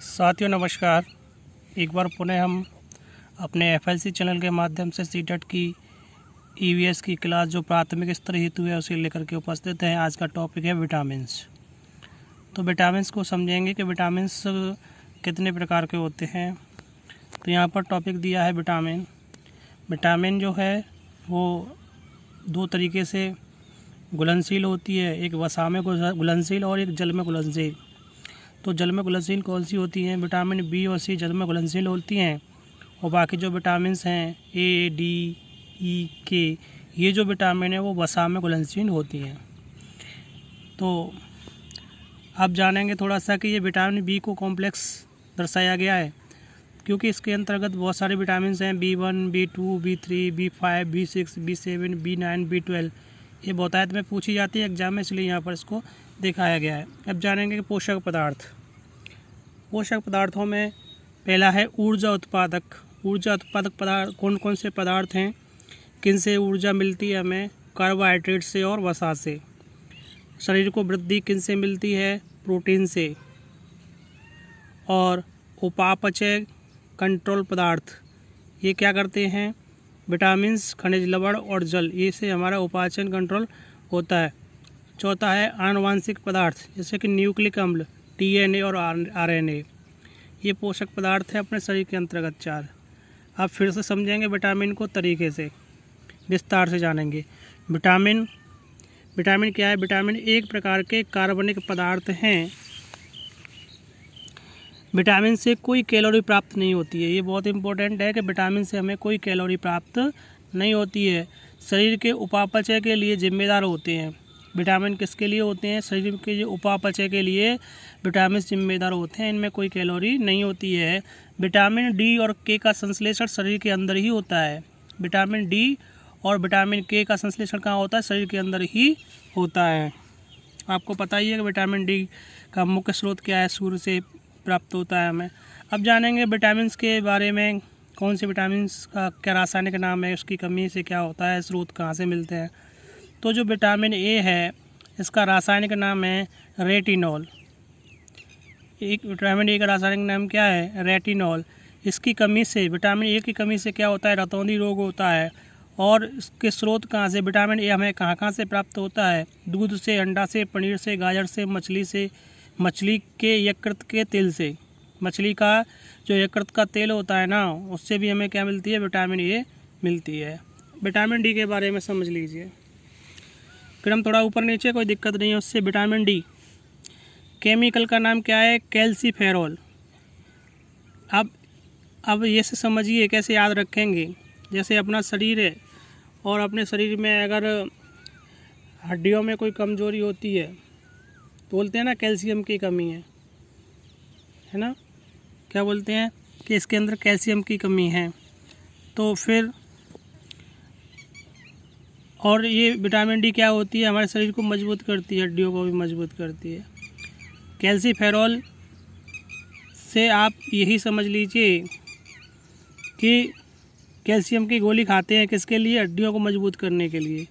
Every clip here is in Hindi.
साथियों नमस्कार। एक बार पुनः हम अपने एफएलसी चैनल के माध्यम से सीटेट की ईवीएस की क्लास जो प्राथमिक स्तर हेतु है उसे लेकर के उपस्थित हैं। आज का टॉपिक है विटामिन्स। तो विटामिन्स को समझेंगे कि विटामिन्स कितने प्रकार के होते हैं। तो यहाँ पर टॉपिक दिया है विटामिन। विटामिन जो है वो दो तरीके से घुलनशील होती है, एक वसा में घुलनशील और एक जल में घुलनशील। तो जल में घुलनशील कौन सी होती हैं? विटामिन बी और सी जल में घुलनशील होती हैं, और बाकी जो विटामिन्स हैं ए, डी, ई, के, ये जो विटामिन है वो वसा में घुलनशील होती हैं। तो अब जानेंगे थोड़ा सा कि ये विटामिन बी को कॉम्प्लेक्स दर्शाया गया है, क्योंकि इसके अंतर्गत बहुत सारे विटामिन्स हैं B1, B2, B3, B5, B6, B7, B9, B12। ये बहुतायत में पूछी जाती है एग्जाम में, इसलिए यहाँ पर इसको दिखाया गया है। अब जानेंगे कि पोषक पदार्थ। पोषक पदार्थों में पहला है ऊर्जा उत्पादक। ऊर्जा उत्पादक पदार्थ कौन कौन से पदार्थ हैं? किन से ऊर्जा मिलती है हमें? कार्बोहाइड्रेट से और वसा से। शरीर को वृद्धि किन से मिलती है? प्रोटीन से। और उपापचय कंट्रोल पदार्थ ये क्या करते हैं? विटामिन्स, खनिज लवण और जल, ये से हमारा उपापचय कंट्रोल होता है। चौथा है आनुवांशिक पदार्थ, जैसे कि न्यूक्लिक अम्ल, DNA और RNA। ये पोषक पदार्थ है अपने शरीर के अंतर्गत 4। अब फिर से समझेंगे विटामिन को तरीके से, विस्तार से जानेंगे। विटामिन क्या है? विटामिन एक प्रकार के कार्बनिक पदार्थ हैं। विटामिन से कोई कैलोरी प्राप्त नहीं होती है। ये बहुत इंपॉर्टेंट है कि विटामिन से हमें कोई कैलोरी प्राप्त नहीं होती है। शरीर के उपापचय के लिए जिम्मेदार होते हैं। विटामिन किसके लिए होते हैं? शरीर के जो उपापचय के लिए विटामिन जिम्मेदार होते हैं। इनमें कोई कैलोरी नहीं होती है। विटामिन डी और के का संश्लेषण शरीर के अंदर ही होता है। विटामिन डी और विटामिन के का संश्लेषण कहाँ होता है? शरीर के अंदर ही होता है। आपको पता ही है कि विटामिन डी का मुख्य स्रोत क्या है? सूर्य से प्राप्त होता है हमें। अब जानेंगे विटामिन के बारे में, कौन से विटामिन का क्या रासायनिक नाम है, उसकी कमी से क्या होता है, स्रोत कहाँ से मिलते हैं। तो जो विटामिन ए है इसका रासायनिक नाम है रेटिनॉल। एक विटामिन ए का रासायनिक नाम क्या है? रेटिनॉल। इसकी कमी से, विटामिन ए की कमी से क्या होता है? रतौंधी रोग होता है। और इसके स्रोत कहाँ से? विटामिन ए हमें कहाँ कहाँ से प्राप्त होता है? दूध से, अंडा से, पनीर से, गाजर से, मछली के यकृत के तेल से। मछली का जो यकृत का तेल होता है ना, उससे भी हमें क्या मिलती है? विटामिन ए मिलती है। विटामिन डी के बारे में समझ लीजिए, फिर हम थोड़ा ऊपर नीचे, कोई दिक्कत नहीं है उससे। विटामिन डी केमिकल का नाम क्या है? कैल्सीफेरॉल। अब ये से समझिए कैसे याद रखेंगे। जैसे अपना शरीर है और अपने शरीर में अगर हड्डियों में कोई कमजोरी होती है तो बोलते हैं ना कैल्शियम की कमी है ना, क्या बोलते हैं कि इसके अंदर कैल्शियम की कमी है। तो फिर और ये विटामिन डी क्या होती है? हमारे शरीर को मजबूत करती है, हड्डियों को भी मजबूत करती है। कैल्सीफेरॉल से आप यही समझ लीजिए कि कैल्शियम की गोली खाते हैं किसके लिए? हड्डियों को मजबूत करने के लिए।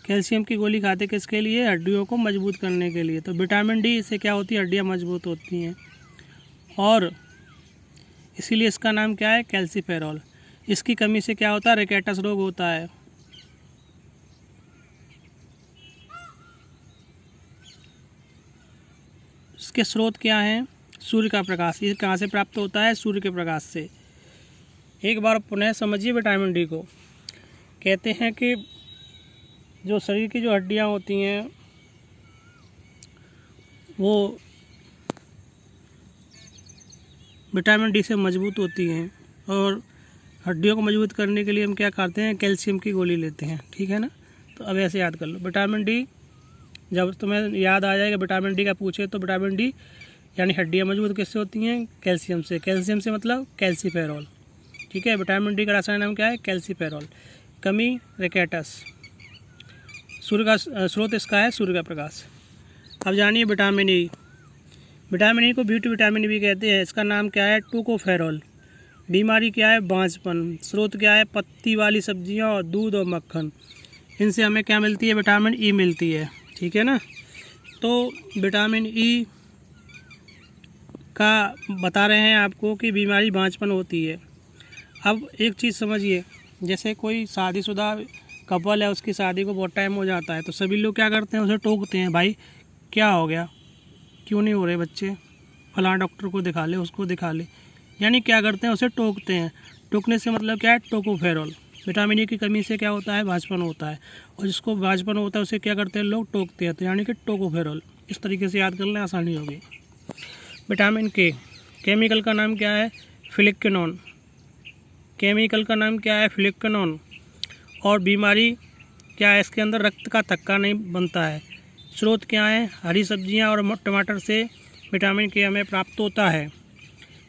कैल्शियम की गोली खाते किसके लिए? हड्डियों को मजबूत करने के लिए। तो विटामिन डी से क्या होती है? हड्डियाँ मजबूत होती हैं, और इसीलिए इसका नाम क्या है? कैल्सीफेरॉल। इसकी कमी से क्या होता है? रिकेटस रोग होता है। इसके स्रोत क्या हैं? सूर्य का प्रकाश। ये कहाँ से प्राप्त होता है? सूर्य के प्रकाश से। एक बार पुनः समझिए विटामिन डी को। कहते हैं कि जो शरीर की जो हड्डियाँ होती हैं वो विटामिन डी से मजबूत होती हैं, और हड्डियों को मजबूत करने के लिए हम क्या खाते हैं? कैल्शियम की गोली लेते हैं। ठीक है ना? तो अब ऐसे याद कर लो। विटामिन डी जब तुम्हें याद आ जाएगा विटामिन डी का पूछे तो विटामिन डी यानी हड्डियाँ मजबूत किससे होती हैं? कैल्शियम से। कैल्शियम से मतलब कैल्सीफेरॉल। ठीक है, विटामिन डी का रासायनिक नाम क्या है? कैल्सीफेरॉल। कमी रिकेटस। सूर्य का स्रोत इसका है सूर्य का प्रकाश। अब जानिए विटामिन ई। विटामिन ई को ब्यूटी विटामिन भी कहते हैं। इसका नाम क्या है? टोकोफेरॉल। बीमारी क्या है? बांझपन। स्रोत क्या है? पत्ती वाली सब्जियां और दूध और मक्खन। इनसे हमें क्या मिलती है? विटामिन ई मिलती है। ठीक है ना? तो विटामिन ई का बता रहे हैं आपको कि बीमारी बांझपन होती है। अब एक चीज़ समझिए, जैसे कोई शादीशुदा कपल है, उसकी शादी को बहुत टाइम हो जाता है, तो सभी लोग क्या करते हैं, उसे टोकते हैं, भाई क्या हो गया, क्यों नहीं हो रहे बच्चे, फलां डॉक्टर को दिखा ले, उसको दिखा ले। यानी क्या करते हैं, उसे टोकते हैं। टोकने से मतलब क्या है, टोकोफेरोल। विटामिन ए की कमी से क्या होता है, बांझपन होता है, और जिसको बांझपन होता है उसे क्या करते हैं, लोग टोकते हैं, तो यानी कि टोकोफेरोल। इस तरीके से याद कर लें, आसानी होगी। विटामिन के केमिकल का नाम क्या है, फ्लेक्वेनोन। केमिकल का नाम क्या है, फ्लेक्वेनोन। और बीमारी क्या है, इसके अंदर रक्त का थक्का नहीं बनता है। स्रोत क्या है, हरी सब्जियां और टमाटर से विटामिन के हमें प्राप्त होता है।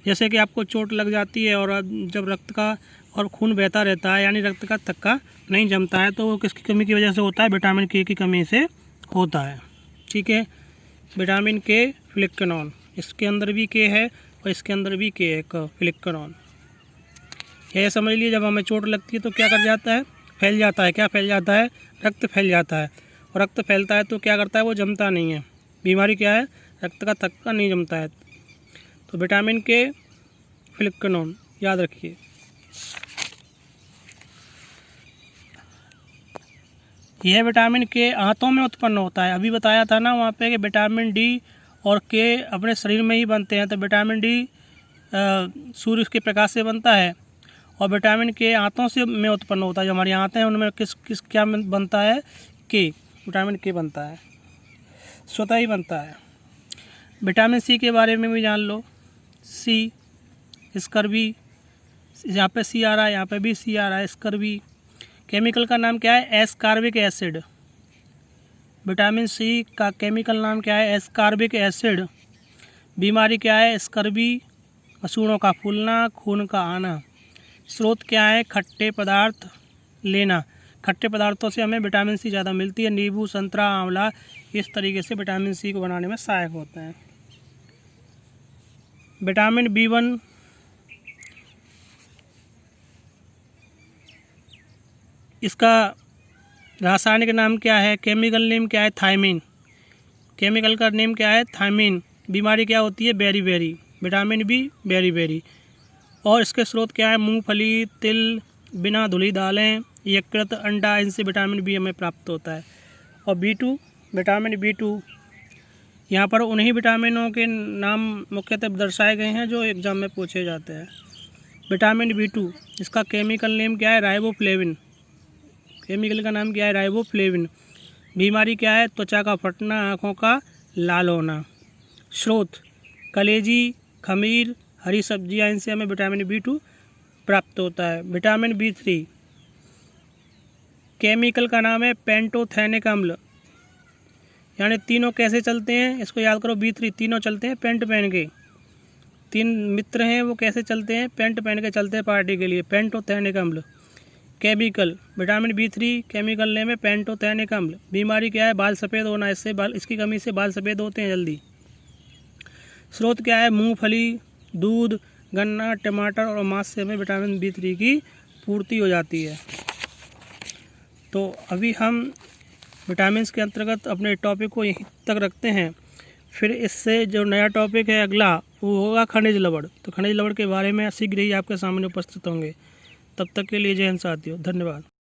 जैसे कि आपको चोट लग जाती है और जब रक्त का और खून बहता रहता है, यानी रक्त का थक्का नहीं जमता है, तो वो किसकी कमी की वजह से होता है, विटामिन के की कमी से होता है। ठीक है, विटामिन के फ्लेक्वेनोन, इसके अंदर भी के है और इसके अंदर भी के है, फ्लेक्वेनोन। यह समझ लीजिए, जब हमें चोट लगती है तो क्या कर जाता है, फैल जाता है। क्या फैल जाता है, रक्त फैल जाता है, और रक्त फैलता है तो क्या करता है, वो जमता नहीं है। बीमारी क्या है, रक्त का थक्का नहीं जमता है। तो विटामिन के फ्लेक्वेनोन याद रखिए। यह विटामिन के आंतों में उत्पन्न होता है। अभी बताया था ना वहाँ पे कि विटामिन डी और के अपने शरीर में ही बनते हैं। तो विटामिन डी सूर्य के प्रकाश से बनता है, और विटामिन के आंतों से में उत्पन्न होता है। जो हमारी आंतें हैं उनमें किस क्या बनता है, के, विटामिन के बनता है, स्वतः ही बनता है। विटामिन सी के बारे में भी जान लो। सी, स्कर्वी, यहाँ पे सी आ रहा है, यहाँ पे भी सी आ रहा है, स्कर्वी। केमिकल का नाम क्या है, एस्कॉर्बिक एसिड। विटामिन सी का केमिकल नाम क्या है, एस्कॉर्बिक एसिड। बीमारी क्या है, स्कर्वी, मसूड़ों का फूलना, खून का आना। स्रोत क्या है, खट्टे पदार्थ लेना। खट्टे पदार्थों से हमें विटामिन सी ज़्यादा मिलती है। नींबू, संतरा, आंवला इस तरीके से विटामिन सी को बनाने में सहायक होते हैं। विटामिन B1 इसका रासायनिक नाम क्या है, केमिकल नेम क्या है, थायमीन। केमिकल का नेम क्या है, थायमीन। बीमारी क्या होती है, बेरी। Vitamin B berry. और इसके स्रोत क्या है, मूंगफली, तिल, बिना धुली दालें, यकृत, अंडा, इनसे विटामिन बी हमें प्राप्त होता है। और B2, विटामिन B2, यहाँ पर उन्हीं विटामिनों के नाम मुख्यतः दर्शाए गए हैं जो एग्जाम में पूछे जाते हैं। विटामिन B2 इसका केमिकल नेम क्या है, राइबोफ्लेविन। केमिकल का नाम क्या है, राइबोफ्लेविन। बीमारी क्या है, त्वचा का फटना, आँखों का लाल होना। स्रोत कलेजी, खमीर, हरी सब्जियां, इनसे हमें विटामिन B2 प्राप्त होता है। विटामिन B3 केमिकल का नाम है पेंटोथेनिक अम्ल। यानी तीनों कैसे चलते हैं, इसको याद करो। B3 तीनों चलते हैं पेंट पहन के। 3 मित्र हैं, वो कैसे चलते हैं, पेंट पहन के चलते हैं पार्टी के लिए। पेंटोथेनिक अम्ल। Chemical vitamin B3 chemical name है पेंटोथेनिक अम्ल। बीमारी क्या है, बाल सफ़ेद होना, इसकी कमी से बाल सफ़ेद होते हैं जल्दी। स्रोत क्या है, मूंगफली, दूध, गन्ना, टमाटर और मांस से हमें विटामिन B3 की पूर्ति हो जाती है। तो अभी हम विटामिन्स के अंतर्गत अपने टॉपिक को यहीं तक रखते हैं। फिर इससे जो नया टॉपिक है अगला, वो होगा खनिज लवण। तो खनिज लवण के बारे में शीघ्र ही आपके सामने उपस्थित होंगे। तब तक के लिए जय हिंद साथियों, धन्यवाद।